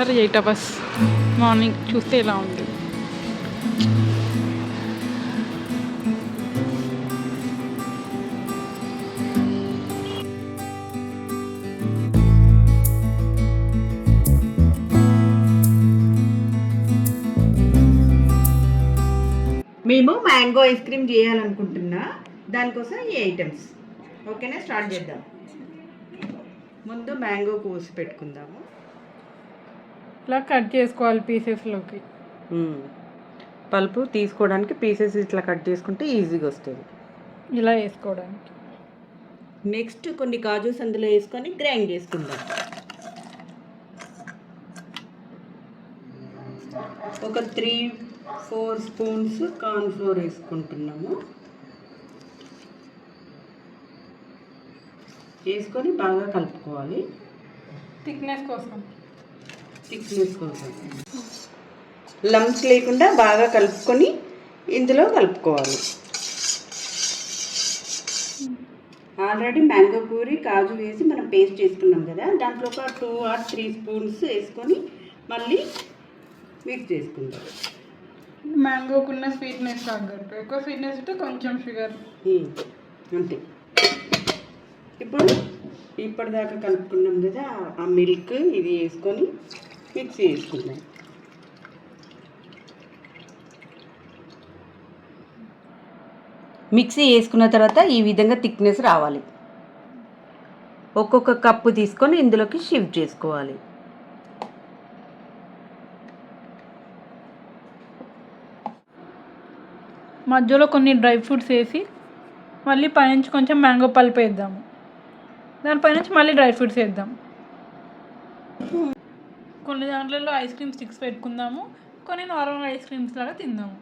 After 8 hours morning చూస్తే ఇలా ఉంది. మేము మ్యాంగో ఐస్ క్రీమ్ చేయాలనుకుంటున్నా. దానికోసం ఈ ఐటమ్స్ ఓకేనా, స్టార్ట్ చేద్దాం. ముందు మ్యాంగో కోసి పెట్టుకుందాము. ఇలా కట్ చేసుకోవాలి పీసెస్లోకి. పల్పు తీసుకోవడానికి పీసెస్ ఇట్లా కట్ చేసుకుంటే ఈజీగా వస్తుంది ఇలా వేసుకోవడానికి. నెక్స్ట్ కొన్ని కాజూస్ అందులో వేసుకొని గ్రైండ్ చేసుకుందాం. ఒక 3-4 స్పూన్స్ కార్న్ ఫ్లోర్ వేసుకుంటున్నాము. వేసుకొని బాగా కలుపుకోవాలి. థిక్నెస్ కోసం లంప్స్ లేకుండా బాగా కలుపుకొని ఇందులో కలుపుకోవాలి. ఆల్రెడీ మ్యాంగో పూరి కాజు వేసి మనం పేస్ట్ చేసుకున్నాం కదా, దాంట్లో ఒక 2 or 3 స్పూన్స్ వేసుకొని మళ్ళీ మిక్స్ చేసుకుందాం. మ్యాంగోకున్న స్వీట్నెస్ తగ్గట్టు, ఎక్కువ స్వీట్నెస్ ఉంటే కొంచెం షుగర్ అంతే. ఇప్పుడు ఇప్పటిదాకా కలుపుకున్నాం కదా, ఆ మిల్క్ ఇది వేసుకొని మిక్సీ వేసుకుందాం. మిక్సీ వేసుకున్న తర్వాత ఈ విధంగా థిక్నెస్ రావాలి. ఒక్కొక్క కప్పు తీసుకొని ఇందులోకి షిఫ్ట్ చేసుకోవాలి. మధ్యలో కొన్ని డ్రై ఫ్రూట్స్ వేసి మళ్ళీ పైనుంచి కొంచెం మ్యాంగో పల్ప్ వేద్దాము. దానిపైనుంచి మళ్ళీ డ్రై ఫ్రూట్స్ వేద్దాం. కొన్ని దాంట్లలో ఐస్ క్రీమ్ స్టిక్స్ పెట్టుకుందాము, కొన్ని నార్మల్ ఐస్ క్రీమ్స్ లాగా తిందాము.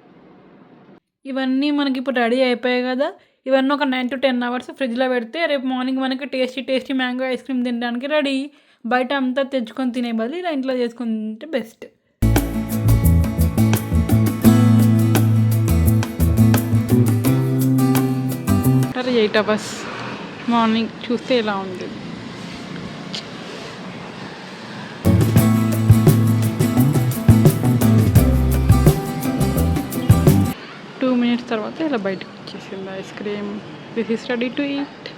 ఇవన్నీ మనకి ఇప్పుడు రెడీ అయిపోయాయి కదా. ఇవన్నీ ఒక 9 to 10 అవర్స్ ఫ్రిడ్జ్లో పెడితే రేపు మార్నింగ్ మనకి టేస్టీ మ్యాంగో ఐస్ క్రీమ్ తినడానికి రెడీ. బయట అంతా తెచ్చుకొని తినే బదులు ఇలా ఇంట్లో చేసుకొని తింటే బెస్ట్. ఆఫ్టర్ 8 అవర్స్ మార్నింగ్ చూస్తే ఇలా ఉంది. 2 minutes తర్వాత ఇలా బయటకు వచ్చేసింది ice cream. This is ready to eat.